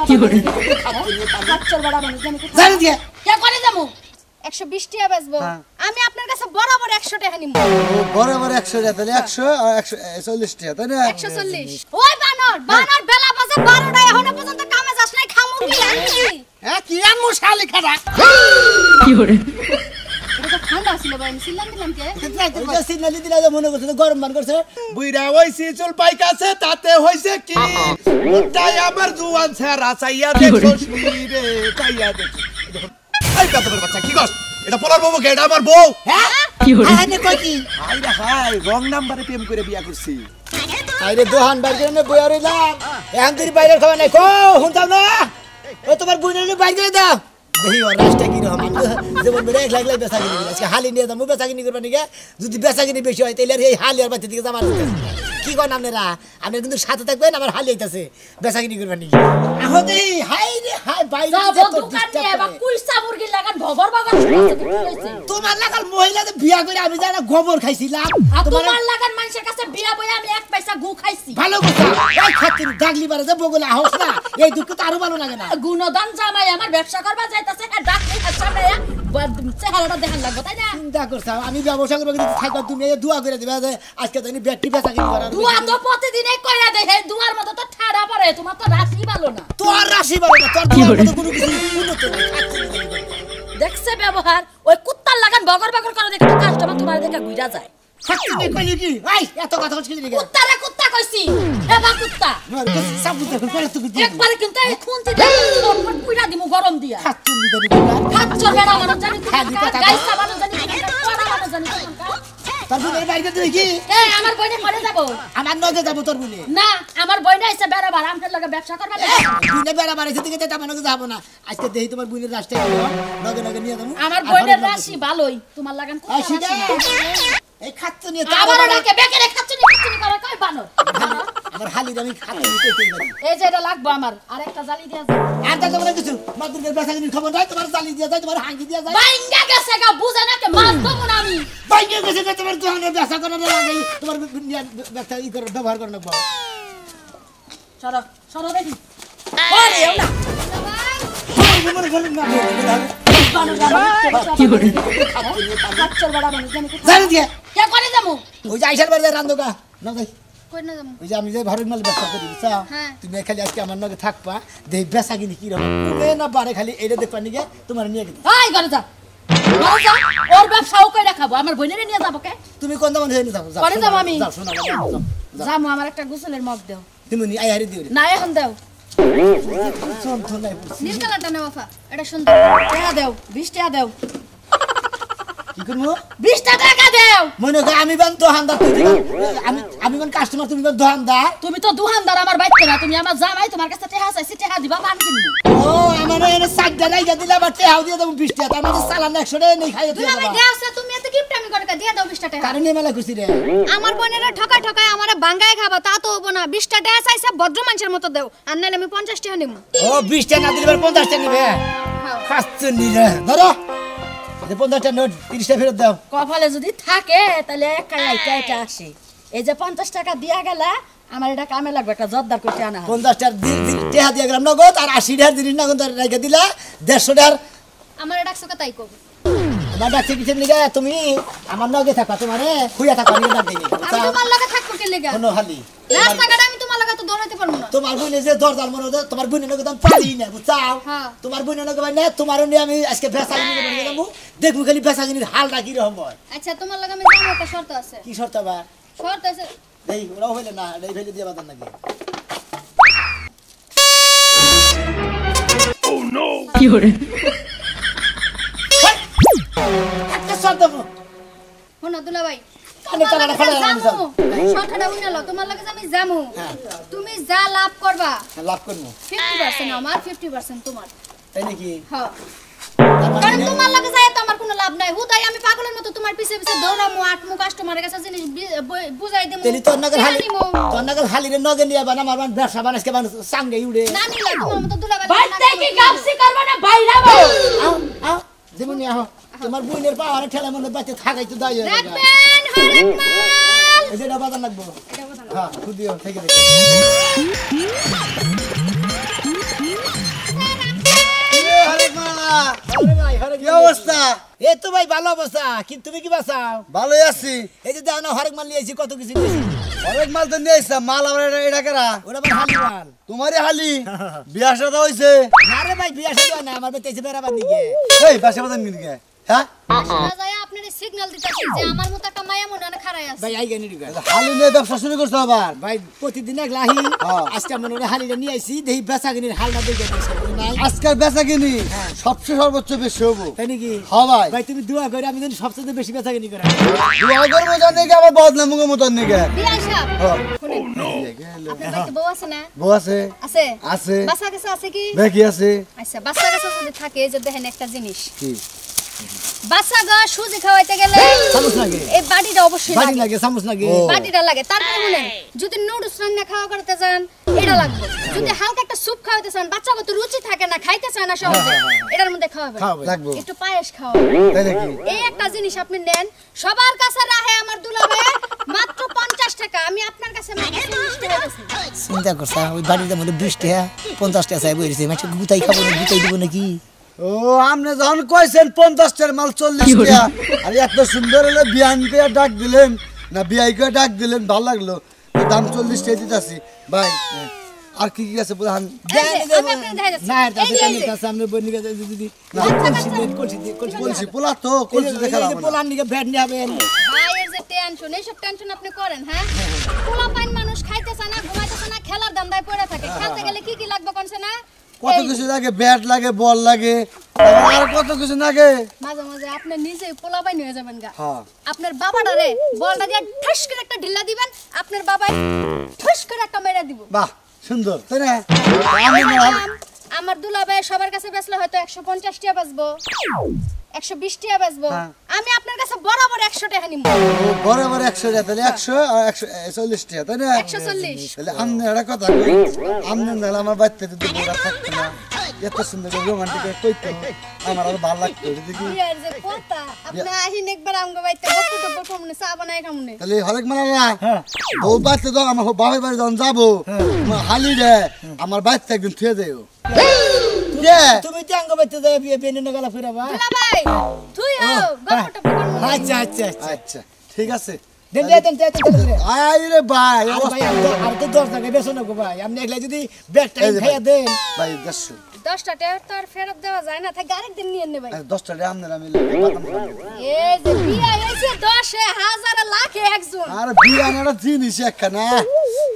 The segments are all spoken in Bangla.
কি করে বাচ্চার বড় মানুষ জানি কে করে যামু 120 টাকা বেচবো আমি আপনার কাছে বরাবর 100 টাকা নিব বরাবর 100 টাকা তাহলে 100 140 টাকা তাই না 140 ওই বানর বেলা বাজে 12টা এখনো পর্যন্ত কামে যাস নাই খামু কি আনছি কি আনমু শালি খাড়া কি করে এটা তো ঠান্ডা ছিল ভাই আমি সিলাম দিলাম কে ওই সিগনালি দিলা যে মনে করছে গরম মান করছে বুইরা হইছি চুল পাইকাছে তাতে হইছে কি উল্টাই আমার জুয়ান ছেড়া চাইয়া দেখছস রে চাইয়া দেখছস এই কাতবের বাচ্চা কি কস এটা পলার বউ কে এটা আমার বউ হ্যাঁ কি হরে আনে কই কি আইরা হাই রং নাম্বারে প্রেম করে বিয়া করছি আইরে দোহান বাইরে নে বইয়া রইলাম এখন তুই বাইরে খাওয়া নাই কো হুনতাম না ও তোমার বুইনে বাইরে দাও দেহি ওর রাস্তা কি রকম যেমন বেড়ে এক লাগলাই বেচাগিনি আজকে হালি নিয়ে যাবো বেচাগিনি করবা নাকি যদি বেচাগিনি বেশি হয় তাহলে এই হালি আর বাচ্চা দিকে যাবার কি করেন আপনারা আপনারা কিন্তু সাথে থাকবেন আমার হালি আইতাছে বেচাগিনি করবা নাকি এখন এই হাই রে হাই বাইরে তো দোকানে বা কুইসা মুরগি লাগান ভবর বাগান হইছে তোমার লাগাল মহিলাদের বিয়া করে আমি জানা গোবর খাইছিলাম তোমার লাগান মানুষের কাছে বিয়া বই আমি এক পয়সা গু খাইছি ভালো কথা এই খাতির দাগলি বারে যে বগলে আহস না এই দুঃখ তো আরো ভালো লাগে না গুণদান জামাই আমার ব্যবসা করবা যাইতাছে ডাক সামনে চেহারাটা দেখান লাগবে তাই না চিন্তা করছ আমি ব্যবসা করব কিন্তু থাকবা তুমি এই দোয়া করে দিবা যে আজকে তো ব্যাটারি বেচা কিনি করা দোয়া তো প্রতিদিনই কইরা দেই এই দুয়ার মতো তো ঠাড়া পড়ে তোমার তো রাশি ভালো না তোর রাশি ভালো না তোর দোয়ার মতো কোনো কিছু উন্নত না দেখছে ব্যবহার ওই কুত্তার লাগান বগর বগর করে দেখে তো কাস্টমার তোমার দেখে ঘুরা যায় খাচ্ছি কইলি কি এই এত কথা হচ্ছে কি কুত্তারে কুত্তা কইছি এবা কুত্তা সাবুত করে তুই একবারে কিন্তু এই খুনতি দেখো পুরা দিমু গরম দিয়া খাচ্ছি নিদানি খাচ্চর বেড়া মানুষ জানি গাইসা মানুষ জানি পড়া মানুষ জানি তোর বুনের বাইরে তুই কি এই আমার বইনে পড়ে যাব আমার নগে যাব তোর বুনে না আমার বইনে এসে বেড়া বার আমটার লগে ব্যবসা করবা না বুনে বেড়া বাড়াইছে দিকে যেতে আমার নগে যাব না আজকে দেই তোমার বুনের রাস্তায় নগে নগে নিয়ে যাব আমার বইনের রাশি ভালোই তোমার লাগান কুত্তা এই খাচ্ছি নিয়ে আবার ডাকে বেকেরে খাচ্ছি করে কই বানর আমার হালি আমি খাচ্ছি কইতেই পারি এই যে এটা লাগবে আমার আরেকটা জালি দিয়া যায় আর দাদা বলে কিছু মাদুরের বেচাগিনির খবর নাই তোমার জালি দিয়া যায় তোমার হাঙ্গি দিয়া যায় বাইঙ্গা গেছে গা বুঝে না কে মাছ দেবো না আমি বাইঙ্গা গেছে যে তোমার দোকানে বেচা করার আগে তোমার ব্যবসা ই করে ব্যবহার করে নেবো সরো সরো দেখি আরে এও না কি করে বাচ্চার বড় মানুষ জানি কে করে যামু ওই যে আইসার বাড়ি রান্দোগা না যাই কই না যামু ওই যে আমি যে ভারত মাল ব্যবসা করি বুঝছা তুমি খালি আজকে আমার নগে থাকবা দেই বেচাগিনি কি রকম না বারে খালি এইটা দেখবা নিগে তোমার নিয়ে গেছে এই ঘরে যা ঘরে যা ওর ব্যবসাও কই রাখাবো আমার বোনেরে নিয়ে যাবো কে তুমি কোন দাম হয়ে যাও করে যাবো আমি যাও শোনা যামু আমার একটা গোসলের মগ দাও তুমি নি আই হারি দিও না এখন দাও শোন তো নাই নীল কালারটা নাও আফা এটা সুন্দর টাকা দাও 20 টাকা দাও কি করবো 20 টাকা দাও মনে কর আমি বান দোকানদার তুই আমি কোন কাস্টমার তুমি কোন দোকানদার তুমি তো দোকানদার আমার বাইতে না তুমি আমার জামাই তোমার কাছে টাকা চাইছি টাকা দিবা পান কিনবো ও আমার এনে সাইডটা লাইগা দিলা বা টাকা দিয়ে দেব 20 টাকা তার মধ্যে সালান 100 টাকা নেই খাইয়ে তুমি আমায় দেওছে তুমি এত গিফট আমি করে দিয়া দাও 20 টাকা কারণে মেলা খুশি রে আমার বোনেরা ঠকায় ঠকায় আমারে বাঙ্গায় খাবা তা তো হবো না 20 টাকা চাইছে ভদ্র মানুষের মতো দাও আর নাইলে আমি 50 টাকা নেব ও 20 টাকা না দিলে 50 টাকা নিবে হ্যাঁ খাচ্ছ নি রে ধরো এই 50 টাকা নোট 30 টাকা ফেরত দাও কপালে যদি থাকে তাহলে একাই এটা আসে এই যে 50 টাকা দিয়া গেলা আমার এটা কামে লাগবে একটা জর্দার কইতে আনা 50 টাকা টাকা দিয়ে গেলাম নগদ আর 80 টাকা দিন নগদ রেখে দিলা 150 টাকা আমার ডাকছো তাই কব আমার ডাকছে কিছের নিগা তুমি আমার নগে থাকা তোমারে খুইয়া থাকা আমি ডাক দেই আমি তোমার লগে থাকবো কে লাগা কোনো হালি রাস্তাঘাটে আমি তোমার লগে তো দৌড়াইতে পারবো না তোমার বুনে যে দরজাল মনে তোমার বুনে নগে দাম পারি না বুঝাও তোমার বুনে নগে ভাই না তোমার নিয়ে আমি আজকে বেসাগিনি করে দেবো দেখবো খালি বেসাগিনির হালটা কি রকম হয় আচ্ছা তোমার লগে আমি যাবো একটা শর্ত আছে কি শর্ত বা শর্ত আছে এই ওরাও হইলে না এই ফেলে দিয়ে বাদান নাকি ও নো কি হরে একটা শর্ত শোনো দুলা ভাই কানে কানে ফেলে আমি যাব শর্তটা বুঝালো তোমার লগে আমি যামু তুমি যা লাভ করবা লাভ করব 50% আমার 50% তোমার তাই নাকি হ্যাঁ কারণ তোমার লগে যায় তো আমার কোনো লাভ নাই হুদাই আমি পাগলের মতো তোমার পিছে পিছে দৌড়ামু আটমু কাস্টমারের কাছে জিনিস বুঝাই দেমু তেলি তোর নগর হালি রে নগে নিয়া বানা মারবান ব্যবসা বানাসকে বানাস সাঙ্গে উড়ে না নিলা তোমার মতো দুলা ভাই বাইতে কি গাবসি করবা না বাইরা আও যেমন আও তোমার বুইনের পাওয়ারে ঠেলা মনে বাতে থাকাই তো দাই রাখবেন হরেক মাল এই যে এটা বাজার লাগবো এটা কথা না। হ্যাঁ খুদিও থেকে দে কি অবস্থা? এই তো ভাই ভালো অবস্থা কিন্তু তুমি কি বাঁচাও ভালোই আছি। এই যে দাও না হরেক মাল নিয়েছি কত কিছু নিয়েছি অনেক মাল তো নিয়ে আসলাম, মাল আমার এটা কেরা? ওটা আমার হালি মাল তোমারই হালি বিয়া সাদা হয়েছে। না রে ভাই বিয়া সাথে না আমার বেতেছে বেড়াবার দিকে এই বাসা বাজার নিয়ে গে, হ্যাঁ শোনা যায় আপনারে সিগন্যাল দিতেছি যে আমার মতো একটা মায়া মনে হয় খাড়াই আছে। ভাই আই গেনি ঢুকা হালি নিয়ে ব্যবসা শুরু করছো আবার? ভাই প্রতিদিন এক লাহি হ্যাঁ। আজকে মনে হয় হালিটা নিয়ে আইছি দেখি বেচা কিনির হালটা দেখে নাই আজকাল বেচা কিনি সবচেয়ে সর্বোচ্চ বেশি হবো। তাই নাকি হ্যাঁ ভাই, ভাই তুমি দোয়া করে আমি যেন সবচেয়ে বেশি বেচা কিনি করা দুয়াগর মতন নিয়ে আবার বদনামুগো মতন নিয়ে বিয়াই সাহেব হ্যাঁ। শুনেন আপনার বাড়িতে বউ আছে না? বউ আছে? আছে আছে। বাচ্চা কাছে আছে কি? দেখি আছে। আচ্ছা বাচ্চা কাছে যদি থাকে যে দেখেন একটা জিনিস কি? বাচ্চা গা সুজি খাওয়াইতে গেলে চামচ লাগে এই বাটিটা অবশ্যই বাড়ি লাগে লাগে চামচ লাগে ও। বাটিটা লাগে তারপরে শুনেন যদি নুডলস রান্না খাওয়া করতে চান এটা লাগবে যদি হালকা একটা স্যুপ খাওয়াতে চান বাচ্চা কত রুচি থাকে না খাইতে চায় না সহজে এটার মধ্যে খাওয়াবেন খাওয়াবে। লাগবো। একটু পায়েস খাওয়াবেন তাই নাকি? এই একটা জিনিস আপনি নেন সবার কাছে রাহে আমার দুলাভাই মাত্র 50 টাকা আমি আপনার কাছে মাত্র 40 টাকা দিচ্ছি। চিন্তা করছা ওই বাড়িতে মধ্যে 20 টাকা 50 টাকা চাই বইছে মানে গুতাই খাবো না গুতাই দিব নাকি ও আপনি যখন কইছেন 50 টাকার মাল 40 টাকা আর এত সুন্দর হলে বিয়ানকে ডাক দিলেন না বিআইকে ডাক দিলেন, ভালো লাগলো। তো দাম 40 টাকা দিতাছি ভাই। আর কি কি আছে বুঝান? এই যে, আমি আপনাকে দেখাই যাচ্ছি। না এটা এই যে, এই যে। কাছে আমরা বন্নি কাছে যদি কলসি পোলা তো কলসি দেখা এই যে যাবে না। পোলার নিকে ব্যাট নিয়ে আবেন ভাইয়ের যে টেনশন এইসব টেনশন আপনি করেন হ্যাঁ পোলা পাইন মানুষ খাইতেছে না ঘুমাইতেছে না খেলার দান্দায় পড়ে থাকে খেলতে গেলে কি কি লাগবে কোনছে না কত এই কিছু লাগে, ব্যাট লাগে, বল লাগে, আর কত কিছু লাগে। মাঝে মাঝে আপনি নিজেই পোলা পাইন হয়ে যাবেন গা হ্যাঁ আপনার বাবাটা রে বলটা দিয়ে ঠাস করে একটা ঢিল্লা দিবেন আপনার বাবাই ঠাস করে একটা মেরে দিব বাহ সুন্দর তাই না? আমি না আমার দুলাভাই সবার কাছে বেচলে হয়তো 150 টাকা বেচবো 120 টাকা বেচবো হ্যাঁ। আমি আপনার কাছে বরাবর 100 টাকা নিব বরাবর 100 টাকা, তাহলে 100 আর 140 টাকা তাই না? 140 তাহলে আমনে একটা কথা কই, আমনে নাহলে আমার বাচ্চা যদি বড় থাকতো না, এত সুন্দর রোমান্টিক কইতো আমার আরো ভালো লাগতো। দেখি বিয়ার যে কথা আপনি আহিন একবার আমগো বাইতে বকু টকু কমনে চা বানাই খামনে তাহলে হরেক মানা বউ বাচ্চা তো আমার বাবার বাড়ি যখন যাবো হালি রে আমার বাচ্চা একদিন থুয়ে যাইও। তুমি কি আঙ্গ বাইতে যাই বিয়ে বেনে না গলা ফিরাবা দুলা ভাই তুই হও গল্প টপ করমু আচ্ছা আচ্ছা আচ্ছা আচ্ছা ঠিক আছে। দেন দেন দেন আয় রে ভাই, আরে ভাই আর তো 10 টাকা বেচো না গো ভাই আপনি একলা যদি ব্যাট টাইম খাইয়া দেন ভাই 150 10 টাকা তো আর ফেরত দেওয়া যায় না তাই আরেক দিন নিয়ে নে ভাই 10 টাকা আমনে আমি বাদাম খাবো। এই যে বিয়া এসে 10,000 লাখে একজন আর বিয়ানেরা জিনিস একখানা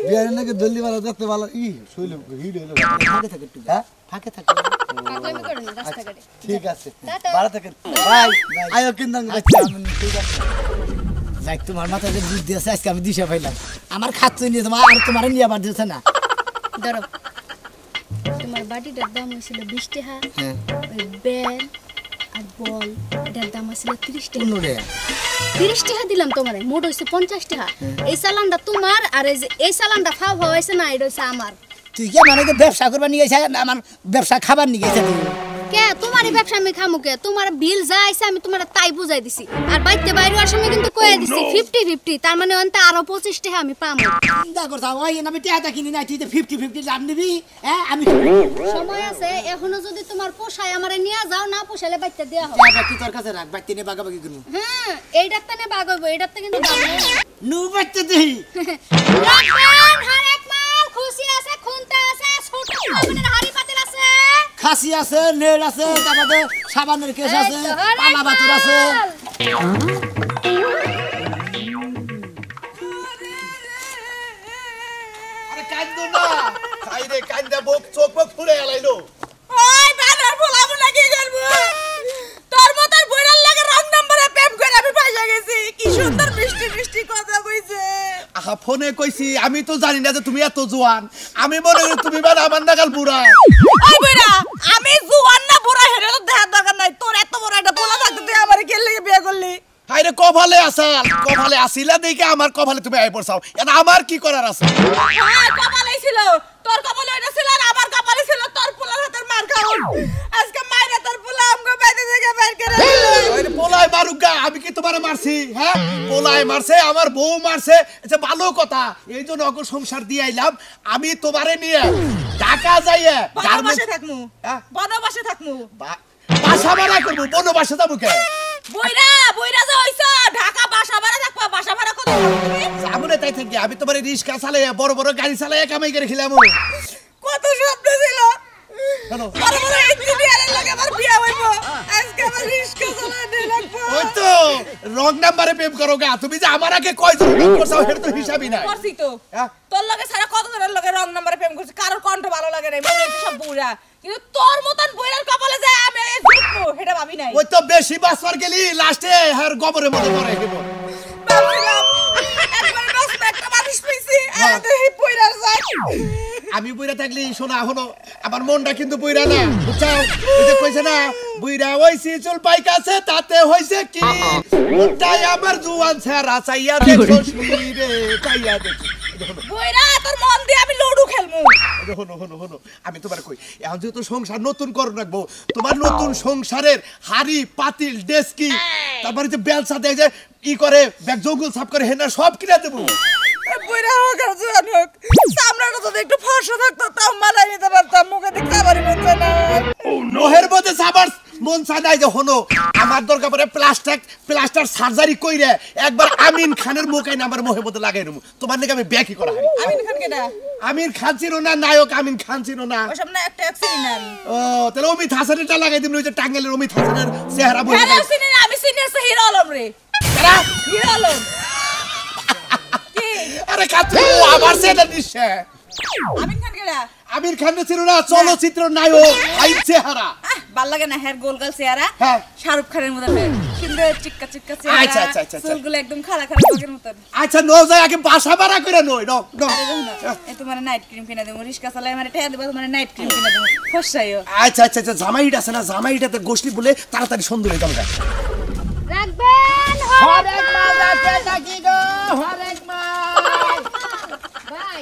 বিয়ানে নাকি দল্লি वाला দেখতে ভালো ই শৈল হিড হলো ফাঁকে থাকে একটু হ্যাঁ ফাঁকে থাকে পাগলামি করে না রাস্তাঘাটে ঠিক আছে টাটা। ভালো থাকেন ভাই আয়ো কিন্তু আচ্ছা আমি ঠিক আছে যাই তোমার মাথায় যে বুদ্ধি আছে আজকে আমি দিশা পাইলাম আমার খাচ্ছই নিয়ে তোমার আর তোমার নিয়ে আবার দিচ্ছে না ধরো তোমার বাটিটার দাম হয়েছিল 20 টাকা হ্যাঁ ওই বেল আর বল এটার দাম ছিল 30 টাকা কোন রে 30 টাকা দিলাম তোমারে মোট হইছে 50 টাকা এই চালানটা তোমার আর এই যে এই চালানটা ফাও হইছে না এটা হইছে আমার তুই কি মানে কি ব্যবসা করবা নিয়ে গেছে না আমার ব্যবসা খাবার নিয়ে গেছে তুই কে তোমারই ব্যবসা আমি খামু কে তোমার বিল যা আইছে আমি তোমার তাই বুঝাই দিছি আর বাইতে বাইরে আসার সময় কিন্তু কয়ে দিছি 50-50 তার মানে অন্তে আরো 25 টাকা আমি পামু চিন্তা করছ ওই আমি টাকা কিনি না তুই তো 50-50 লাভ নিবি হ্যাঁ আমি সময় আছে এখনো যদি তোমার পোষায় আমারে নিয়ে যাও না পোষালে বাইতে দেয়া হবে টাকা কি তোর কাছে রাখ বাইতে নে বাগাবাগি করবো হ্যাঁ এইটার তানে বাগ হইব এইটার তে কিন্তু দাম নেই নু বাইতে দেই রাখবেন হরেক মাল খুশি আছে খুনতে আছে ছোট মানের হাড়ি পাতিল আছে খাসি আছে নেড় আছে তারপরে সাবানের কেস আছে এই তো হরেক পালা বাতুর আছে মাল। আরে কান্দো না খাই রে কান্দা বক চোখ বক ফুলে এলাইলো ওই বানর ফুলাবো না কি করব তোর মতই বইরাল লাগে রং নম্বরে প্রেম করে আমি পয়সা গেছি কি সুন্দর মিষ্টি মিষ্টি কথা কইছে আহা ফোনে কইছি আমি তো জানি না যে তুমি এত জোয়ান আমি মনে করি তুমি মানে আমার নাগাল বুড়া ওই বইরা আমি জুয়ান না বুড়া হেরে তো দেখার দরকার নাই তোর এত বড় একটা পোলা থাকতে তুই আমারে কে লাগে বিয়ে করলি হাই রে কপালে আসাল কপালে আসিলা দেখে আমার কপালে তুমি আই পড়ছাও এটা আমার কি করার আছে হ্যাঁ কপালেই ছিল তোর কপালে ওইটা ছিল আর আমার কপালে ছিল তোর পোলার হাতের মার খাওয়া আজকে মাইরা তোর পোলা আমগো বাইরে থেকে বের করে দিল ওই পোলাই মারুক গা আমি কি তোমারে মারছি হ্যাঁ পোলাই মারছে আমার বউ মারছে আচ্ছা ভালো কথা এই জন্য অগ সংসার দিয়ে আইলাম আমি তোমারে নিয়ে ঢাকা যাইয়ে বনবাসে থাকমু বনবাসে থাকমু বাসা ভাড়া করবো বনবাসে যাবো কে বইরা বইরা যে হইছো ঢাকা বাসা ভাড়া থাকবা বাসা ভাড়া কত তুমি সামনে তাই থাকি আমি তোমার রিক্সা চালাই বড় বড় গাড়ি চালাই কামাই করে খেলাম কত স্বপ্ন ছিল বড় বড় ইঞ্জিনিয়ারের লগে আমার বিয়া হইবো আজকে আমার রিস্কা চালাতে লাগবো ওই তো রং নাম্বারে প্রেম করো গা তুমি যে আমার আগে কয়জন প্রেম করছো এর তো হিসাবই নাই করছি তো তোর লগে সারা কত জনের লগে রং নাম্বারে প্রেম করছি কারোর কণ্ঠ ভালো লাগে নাই মনে হচ্ছে সব বুড়া কিন্তু তোর মতন বুড়ার কপালে যায় আমি জুটবো সেটা ভাবি নাই ওই তো বেশি বাসবার গেলি লাস্টে হার গোবরের মধ্যে মরে গেল ভাবছিলাম একবার বাস একটা মানুষ পেয়েছি আর এই বুড়ার যায় আমি বুইরা থাকলি শোনা হলো আমার মনটা কিন্তু বুইরা না বুঝছাও এই যে কইছে না বুইরা হইছি চুল পাইকাছে তাতে হইছে কি ওটাই আমার জুয়ান ছেড়া চাইয়া দেখো শুইরে চাইয়া দেখো বুড়া তোর মন দিয়ে আমি লুডু খেলমু হনো হনো হনো আমি তোমার কই এখন যেহেতু সংসার নতুন করে রাখবো তোমার নতুন সংসারের হাড়ি পাতিল ডেস্কি তারপরে যে বেলসা দেয় যে ই করে ব্যাগ জঙ্গল সাফ করে হেনা সব কিনে দেবো বুড়া হোক আর জোয়ান হোক সামনেটা যদি একটু ফর্সা থাকতো তাও মানাই নিতে পারতাম মুখে দেখতে আবারই মন চায় না নোহের মধ্যে সাবার মন চায় নাই যে হনো আমার দরকার পড়ে প্লাস্টার সার্জারি কইরে একবার আমিন খানের মুখে না আমার মোহের মধ্যে লাগাই দেবো তোমার নাকি আমি ব্যাকই করা হয় আমিন খান কেডা আমির খান ছিল না নায়ক আমিন খান ছিল না ওসব না একটা অ্যাক্সিডেন্ট আমি ও তাহলে অমিত হাসানেরটা লাগাই দিবি ওই যে টাঙ্গাইলের অমিত হাসানের চেহারা বলে হ্যালো সিনে আমি সিনিয়র হিরো আলম রে কারা হিরো আলম কি আরে কাছে আবার সেটা দিছে আমিন খান কেডা আমির খান ছিল না চলচ্চিত্র নায়ক আই চেহারা ভাল লাগে না হেয়ার গোল গোল চেহারা হ্যাঁ শাহরুখ খানের মতো সুন্দর চিক্কা চিক্কা চেহারা আচ্ছা, আচ্ছা, আচ্ছা, আচ্ছা। চুলগুলো একদম খাড়া খাড়া বাগের মতন আচ্ছা নো যায় আগে বাসা ভাড়া করে নই নো নো আরে দেখো না এ তোমার নাইট ক্রিম কিনা দেবো রিস্কা চালাই মানে ঠেয়া দেবো তোমার নাইট ক্রিম কিনা দেবো ফসাইও আচ্ছা আচ্ছা আচ্ছা জামাইটা আছে না জামাইটাতে গোষ্ঠী বলে তাড়াতাড়ি সুন্দর হয়ে যাবে রাখবেন হরেক মাল আছে নাকি গো হরেক মাল ভাই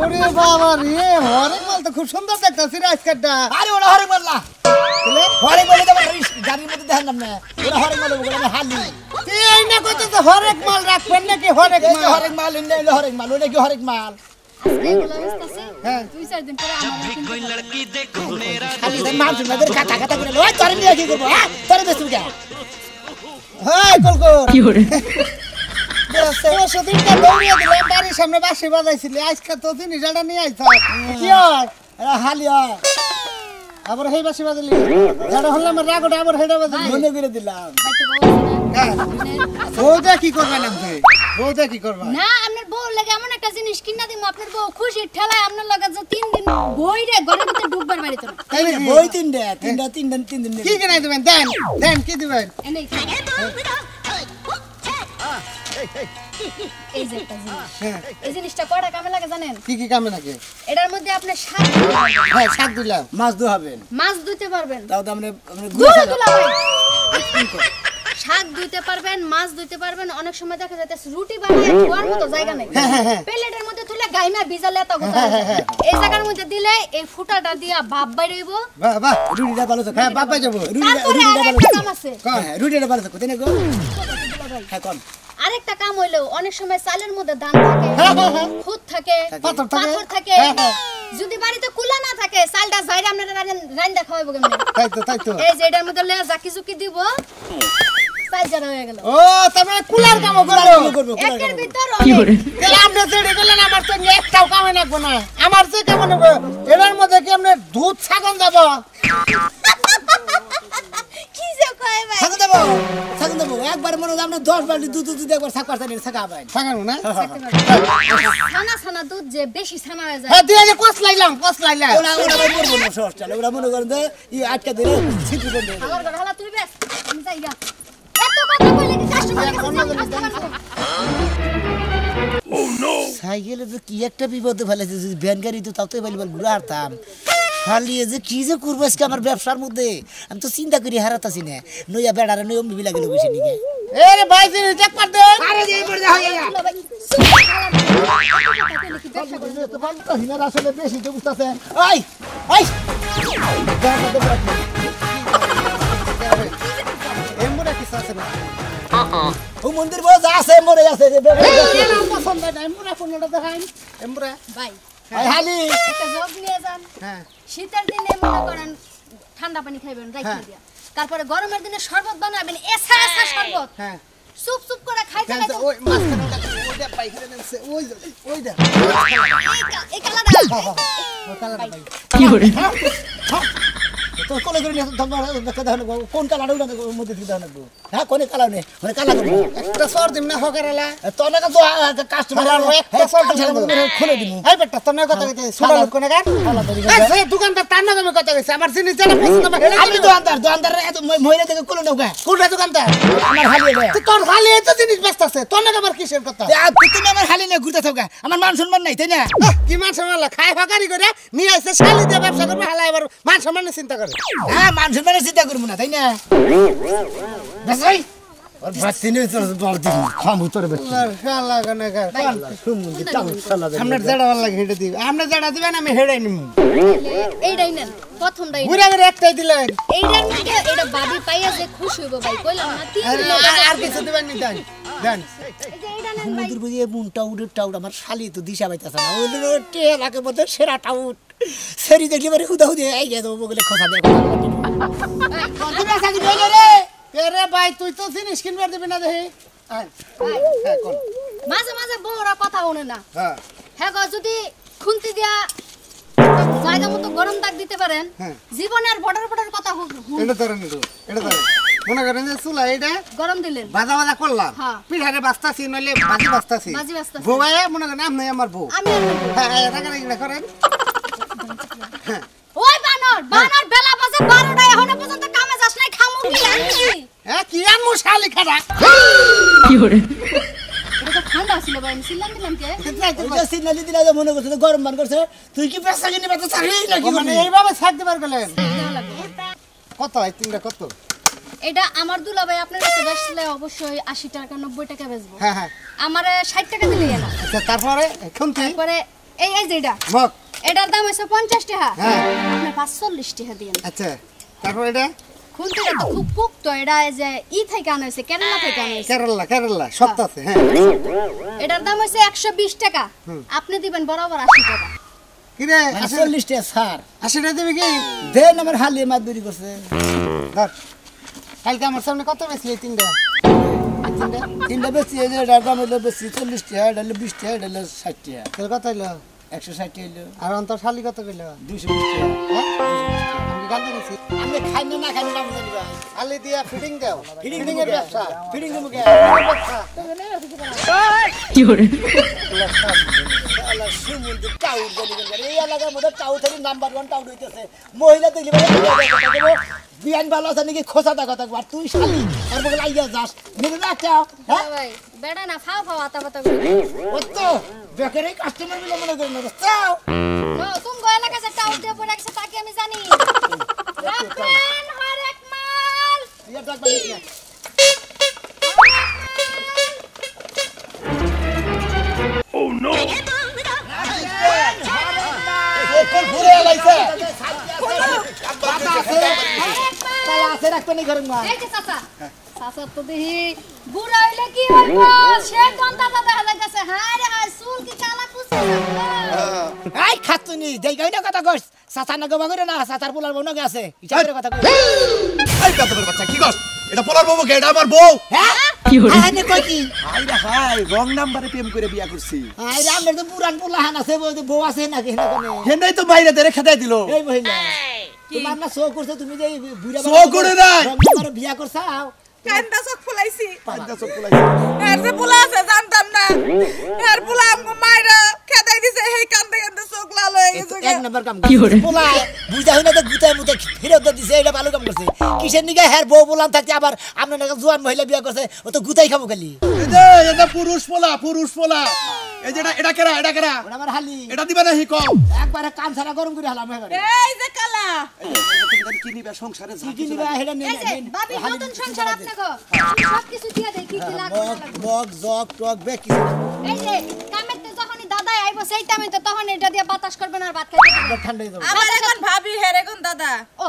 ওরে বাবা রে হরেক মাল তো খুব সুন্দর দেখতাছি রে আজকেরটা আরে ওরা হরেক মাল না হরেক মাল দেব গাড়ির মধ্যে দেখেন না ওরা হরেক মাল বলে আমি হালি এই না কইতে তো হরেক মাল রাখবেন নাকি হরেক এই যে মাল হরেক মাল ইন্ডিয়া হলো হরেক মাল ওটা কি হরেক মাল আজকে এগুলো আসতেছে 2-4 দিন পরে আমার খালি মাল তোমাদের কাটা কাটা করে ওই তোর নিয়ে কি করব হ্যাঁ তোর বেশ তুমি হাই কলকর কি হরে সেদিনটা দৌড়িয়ে দিলাম বাড়ির সামনে বাঁশি বাজাইছিলি আজকে তো জিনিসটা নিয়ে আইছ কি হয় হালি হয় আবার সেই বাঁশি বাজালি যারা হলাম রাগটা আবার হেডা বাজালি মনে করে দিলাম বউটা কি করবেন আপনি বউটা কি করবেন না আপনার বউ লাগে এমন একটা জিনিস কিনা দিমু আপনার বউ খুশি ঠেলায় আপনার লগে যে 3 দিন বইরে ঘরের ভিতরে ঢুকবার বাড়িতে না তাই না বই তিন দিন কি কিনাই দিবেন দেন দেন কি দিবেন এনেই এই যে একটা জিনিস এই জিনিসটা কয়টা কামে লাগে জানেন কি কি কামে নাকি এটার মধ্যে আপনি শাক হ্যাঁ শাক দিলাম মাছ দু হবেন মাছ ধুইতে পারবেন তাও তো আমরা দুই দুলা ভাই শাক ধুইতে পারবেন মাছ ধুইতে পারবেন অনেক সময় দেখা যায় রুটি বানায় ধোয়ার মতো জায়গা নেই প্লেটের মধ্যে তুলে গাইমা ভিজালে তা গোটা এই জায়গার মধ্যে দিলে এই ফুটাটা দিয়া ভাব বাইরেইব বাহ বাহ রুটিটা ভালো তো হ্যাঁ বাবা যাবো তারপরে আরেকটা কাম আছে রুটিটা ভালো তো কোথায় গো হ্যাঁ কোন আরেকটা কাম হইলো অনেক সময় চালের মধ্যে দান থাকে খুদ থাকে পাথর থাকে। পাথর থাকে যদি বাড়িতে কুলা না থাকে চালটা যাইরা আপনারা রান্না খাওয়াবো কেমনে তাই তো এই যে এটার মধ্যে লে জাকি জুকি দিব চাল জানা হয়ে গেল ও তারপরে কুলার কাম করব একের ভিতর তাহলে আপনি যেটা করলেন আমার তো একটাও কামে লাগবো না আমার যে কেমন হবে এটার মধ্যে কি আপনি দুধ ছাগল দেব কি যে কয় ভাই ছাগল দেবো একবার মনে হয় আমরা 10 বালতি দুধ একবার ছাক পারতাম ছাকা পাই ছাগানো না ছানা ছানা দুধ যে বেশি ছানা হয়ে যায় হ্যাঁ দিয়ে যে কস লাইলাম ওরা ভাই মরবো না সহজ চলে ওরা মনে করেন যে ই আটকা দিলে ছিদ্র করে দেবে আমার ঘরে হালা তুই বেশ আমি যাই গা এত কথা কইলে কি কাস্টমার সাইকেলে তো কি একটা বিপদে ফেলেছে যদি ভ্যান গাড়ি তো তাও তো এবার ঘুরে হারতাম হারলিয়ে যে কি যে করবো আজকে আমার ব্যবসার মধ্যে আমি তো চিন্তা করি হারাতাছি না নইয়া বেড়ারে নই অম্বি লাগে বসে নিকে এ রে ভাই জিনিস দেখ পার দে আরে যে পড়ে যা হয়ে আসলে বেশি তো বুঝতেছে ওই ওই এমবুরা কি আছে না মন্দির বউ যা আছে মরে আছে পছন্দ নাই মুরা কোনটা দেখাই এমরা ভাই হালি একটা জগ নিয়ে যান হ্যাঁ শীতের দিনে মনে করেন ঠান্ডা পানি খাইবেন রাইখে দিয়া তারপরে গরমের দিনে শরবত বানাবেন এসা এসা শরবত হ্যাঁ চুপ চুপ করে খাইতে কেন ওই মাঝখানে ওইটা পাইখানে দেনছে ওইটা এই কালারটা কালার ভাই তো কোলে করে তোমার দেখা দাও কোন কালার ওর মধ্যে দিতে হবে হ্যাঁ কোন কালার নেই মানে কালার করবো একটা সর দিম না হকারালা তোর না তো কাস্টমার খুলে দিব এই বেটা তোর কথা কইতে ছোট লোক কোনে গার এই সে দোকানদার তার নামে কথা কইছে আমার জিনিস যেটা পছন্দ হবে আমি দোকানদার এত মহিলা থেকে কোলে নৌকা কোনটা দোকানদার আমার হালি তো তোর খালি এত জিনিস ব্যস্তাছে তোর না আবার কিসের কথা তুমি আমার হালি নিয়ে ঘুরতে থাকা আমার মান সম্মান নাই তাই না কি মান সম্মান খাই হকারি করে নিয়ে আসছে শালি দিয়ে ব্যবসা করবে হালা এবার মান সম্মানের চিন্তা করে হ্যাঁ মান সম্মানের চিন্তা করবো না তাই না বেসাই ওর বাচ্চি নিয়ে চল দর দিন খাম উতরে বেশ শালা গনে গার সুমুন্দি টাউ শালা আমরা জেডা ভালো লাগে হেডে দিই আমরা জেডা দিবেন আমি হেডাই নিমু এইটাই নেন প্রথমটাই ঘুরে ঘুরে একটাই দিলেন এইটার মধ্যে এটা বাবি পাইয়া যে খুশি হইব ভাই কইলাম না তিন আর কিছু দিবেন নি দেন দেন এই যে এইটা নেন ভাই সমুদ্র বুঝিয়ে মুনটা উড়ে টাউট আমার শালি তো দিশা পাইতেছে না ওই টেলাকে মধ্যে সেরা টাউট সেরি দেখলি মানে হুদা হুদে এই গেছে বলে খোসা দিয়ে রে ভাই তুই তো জিনিস কিনবার দিবি না দেখি হ্যাঁ কোন মাঝে মাঝে বউরা কথা শুনে না হ্যাঁ হ্যাঁ গো যদি খুন্তি দিয়া জায়গা মতো গরম দাগ দিতে পারেন হ্যাঁ। জীবনে আর বর্ডার বর্ডার কথা এটা ধরেন এটা ধরেন মনে করেন যে চুলা এটা গরম দিলেন বাজা বাজা করলাম হ্যাঁ। পিঠারে বাস্তাছি নইলে বাজি বাস্তাছি বাজি বাজতাছি। বউয়ে মনে করেন আপনি আমার বউ আমি আর বলবো। হ্যাঁ এটা করেন ওই বানর বানর বেলা বাজে 12টা এখনো পর্যন্ত কামে যাস নাই খামু কি আনছি হ্যাঁ কি আমু শালি খাড়া এটা তো ঠান্ডা ছিল ভাই আমি সিলাম দিলাম কে ওইটা সিগনালি দিলা যে মনে করছে গরম মান করছে তুই কি পেশা কিনে বাতা চাকরি নাকি মানে এইভাবে ছাড়তে পারবেন দেওয়া লাগবে। কত এই তিনটা কত এটা আমার দুলা ভাই আপনার কাছে বেচলে অবশ্যই 80 টাকা 90 টাকা বেচবো হ্যাঁ হ্যাঁ আমারে 60 টাকা দিলেই না আচ্ছা তারপরে এখন কি তারপরে এই এই যে এটা মগ এটার দাম হইছে 50 টাকা হ্যাঁ। আপনি 45 টাকা দিয়েন আচ্ছা তারপর এটা খুনতিটা তো খুব পোক্ত এটা এই যে ই থেকে আনা হইছে কেরালা থেকে আনা হইছে কেরালা সত্য আছে হ্যাঁ এটার দাম হইছে 120 টাকা আপনি দিবেন বরাবর 80 টাকা কি রে 40 টাকা স্যার 80 টাকা দিবি কি দেন আমার হালি মাছ দূরি করছে ধর কালকে আমার সামনে কত বেশি এই তিনটা তিনটা বেশি এই যে এটা দাম হলো বেশি 40 টাকা এটা হলো 20 টাকা এটা হলো 60 টাকা তোর কত হইলো 160 টাকা হলো আর অন্তর শালি কত কইলো 220 টাকা আমি গান্ধী গেছি আমি খাই না খাই নাম জানি ভাই আলি দিয়া ফিটিং দাও ফিডিং ফিটিং এর ব্যবসা ফিডিং দেবো কে শালা সুমুন্দি টাউট জানি এই এলাকার মধ্যে টাউট থেকে নাম্বার 1 টাউট হইতেছে মহিলা দেখলি বলে বিয়ান ভালো আছে নাকি খোসা দা কথা আর তুই শালি আর বলে আইয়া যাস মেরে না চাও হ্যাঁ ভাই বেড়া না ফাও ফাও আতা পাতা করে ও তো বেকারে কাস্টমার মিলে মনে করে না চাও ও তুমি গয়লা কাছে টাউ দিয়ে পড়ে রাখছে তাকে আমি জানি রাখবেন হরেক মাল ইয়া ডাক বানি কোন ঘুরে লাইছে তাই আছে রাখতে নি ঘরে মা এই যে চাচা চাচা তো দেখি বুড়া হইলে কি হইব সে দন্তা দাদা হলে গেছে হায় রে হায় চুল কি কালা কুচে আই খাতুনি দেই গাইনা কথা কইস সাতা না গবা করে না সাতার পোলার বউ না আছে হিসাবের কথা কই এই কাতবের বাচ্চা কি কস এটা পোলার বউ কে এটা আমার বউ হ্যাঁ কি হইছে আই নে কই কি আইরা হাই রং নাম্বারে প্রেম করে বিয়া করছি আই রে আমরা তো পুরান পোলা হান আছে বউ আছে নাকি না কোনে হেন্দাই তো বাইরে ধরে খেদাই দিল এই মহিলা তোমার না শো করছে তুমি যে বুড়া শো করে নাই। আমার বিয়া করছাও কান্দা চোখ ফুলাইছি পাঁচটা চোখ ফুলাইছে এর যে পোলা আছে জানতাম না এর পোলা আমগো মাইরা খেদাই দিছে এই কান্দে কান্দে চোখ লাল হয়ে গেছে এক নাম্বার কাম করছে পোলা বুঝা হইনা তো গুতায় মুতে ফেরত দিছে এটা ভালো কাম করছে কিসের নিগা হের বউ বলান থাকতে আবার আপনার নাকি জোয়ান মহিলা বিয়া করছে ও তো গুতাই খাবো খালি এই যে এটা পুরুষ পোলা এই যে এটা কেরা ওটা আমার হালি এটা দিবা না হি কম একবারে কান ছাড়া গরম করে হালাম এবারে এই যে কালা কি নিবা সংসারে কি নিবা হেডা নে এই যে ভাবি নতুন সংসার আপনাকে সব কিছু দিয়া দেই কি কি লাগবে না লাগবে। বক জক টক বে কি এই যে কামেতে যখনই দাদাই আইবো সেই টাইমে তো তখন এটা দিয়ে বাতাস করবেন আর ভাত খাইতে পারবেন। ঠান্ডা হয়ে যাবে আমার এখন ভাবি হেরে কোন দাদা ও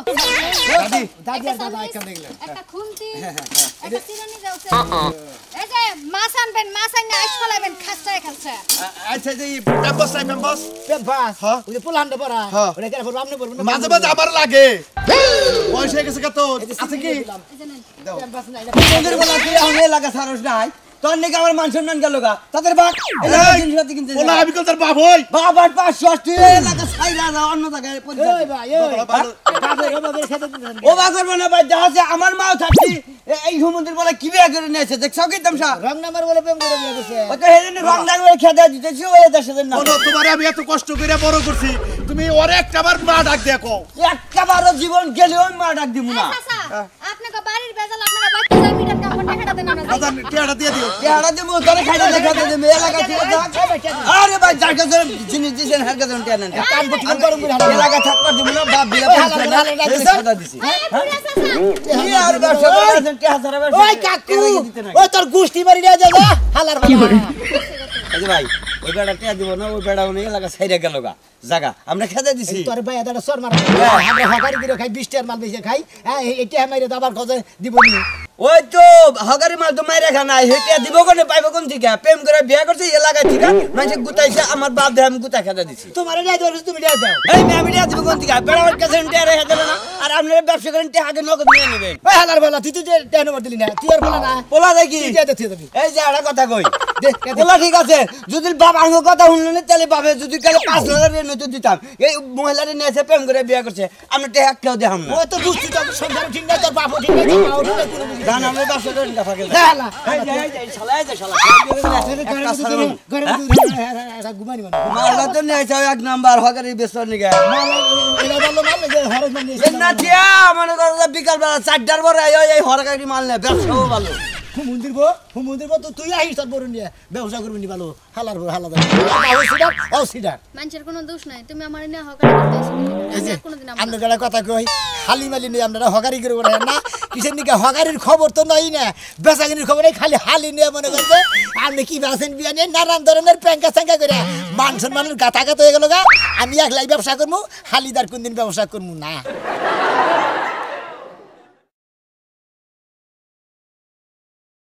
দাদি দাদি একটা আর দাদা sandwich, এখান দেখলে একটা খুন্তি একটা চিরানি যাচ্ছে এই যে মাছ আনবেন, মাছ আইনা আইস ফলাইবেন খাস্তায় খাস্তা। আচ্ছা যে পেম্পাস নাই পেম্পাস পেম্পাস হ্যাঁ। ওই যে পোলান্ডে পড়া হ্যাঁ। ওটা কেন পড়বো আপনি পড়বেন না মাঝে মাঝে আমার লাগে বয়স হয়ে গেছে কত আছে কি এই যে নেন। পেম্পাস নাই তোদের বলা তুই আমার এলাকা সারস নাই তোর নাকি আমার মান সম্মান গেল গা তাদের বাপ জিনিসপাতি কিনতে বলা আমি কল তোর বাপ হই বাবার 500 তুই এলাকা ছাইরা না অন্য জায়গায় ওই পরিচয় ভাই ওই বাবা বাবা খেতে দিতেন ও বা করবো না ভাই যা আছে আমার মাও থাকছি এই হুমন্দির বলে কি বিয়ে করে নিয়েছে দেখছো কি তামসা রং নাম্বার বলে প্রেম করে বিয়ে করছে ওই তো হেদিন রং দাগ করে খেতে দিতেছি ওই দেশে না বলো তোমার আমি এত কষ্ট করে বড় করছি তুমি ওর একটা বার মা ডাক দেখো একবারও জীবন গেলেও মা ডাক দিব না চাচা, আপনাকে বাড়ির বেজাল আপনারা বাচ্চা মিটার কাম করতে টাকাটা দেন আমরা যাই। দাদা টিয়াটা দিয়ে দিও চেহারা দিব তোরে খাইতে দেখাতে দে এলাকা থেকে আরে ভাই যার কাছে জিনিস দিছেন হার কাছে টেন না কান পটি গরম করে হালা এলাকা থাকবা দিব না বাপ বিলা কথা দিছি এই বুড়া চাচা, কি আর ব্যবসা করছেন কে হাজার ব্যবসা ওই কাকু ওই তোর গুষ্টি মারি নিয়ে যা হালার বাবা এই যে ভাই ওই বেড়া টিয়া দিব না ওই বেড়া উনি এলাকা ছাইরা গেল গা জায়গা আমরা খেতে দিছি তোর ভাই দাদা সর মার আমরা হকারি করে খাই 20 টাকার মাল বেশি খাই হ্যাঁ এটা মাইরে দাবার কজে দিবনি ওই তো হগারি মাল তো মাইরা খা নাই হেটিয়া দিব কোনে পাইব কোন থেকে প্রেম করে বিয়া করছে এলাকা থেকে মানে গুতাইছে আমার বাপ দে আমি গুতা খেতে দিছি তোমার নাই ধরে তুমি দিয়ে দাও এই আমি দিয়া দিব কোন থেকে বেড়ার কাছে টিয়া রেখে দেবে না আর আপনারা ব্যবসা করেন টিয়া আগে নগদ নিয়ে নেবেন ওই হালার বলা তুই তুই টেন নম্বর দিলি না তুই আর বলা না পোলা দেখি তুই দিয়ে দে তুই দিবি এই যে একটা কথা কই দে পোলা ঠিক আছে যদি বাপ আঙ্গ কথা শুনলেন তাহলে বাপে যদি কালে 5,000 এর নতুন দিতাম এই মহিলারে নিয়েছে প্রেম করে বিয়া করছে আমি টিয়া একটাও দেখাম না ও তো বুঝছি তোর সংসার ঠিক না তোর বাপও ঠিক না তোর মাও ঠিক না কোনো বুঝি জান আমরা ব্যবসা করেন কথা গেল হালা এই যে শালা এটা ঘুমানি মানে মালটা তো নিয়েছে এক নাম্বার হগারি বেসর নিগে এটা বললো মাল যে হরজ মান নিয়েছে না দিয়া মনে করো বিকাল বেলা 4টার পরে এই হরগাড়ি মাল নে ব্যবসাও ভালো হুমুন্দির তো তুই আহিস তোর বরুন নিয়ে ব্যবসা করবি নি ভালো হালার হালা ও সিডার মানুষের কোনো দোষ নাই, তুমি আমার নিয়ে হকারি করতেছো। এই যে আমি কোনোদিন আমরা যারা কথা কই হালি মালি নিয়ে আমরা হকারি করে ওঠে না কিসের নিকে হকারির খবর তো নই না বেচাকিনির খবর নেই খালি হালি নিয়ে মনে করছে আপনি কি বেছেন বিয়া নিয়ে নানান ধরনের প্যাঙ্কা স্যাঙ্কা করে মান সম্মানের গাথা গাথা হয়ে গেল গা আমি একলাই ব্যবসা করবো হালিদার কোনদিন ব্যবসা করবো না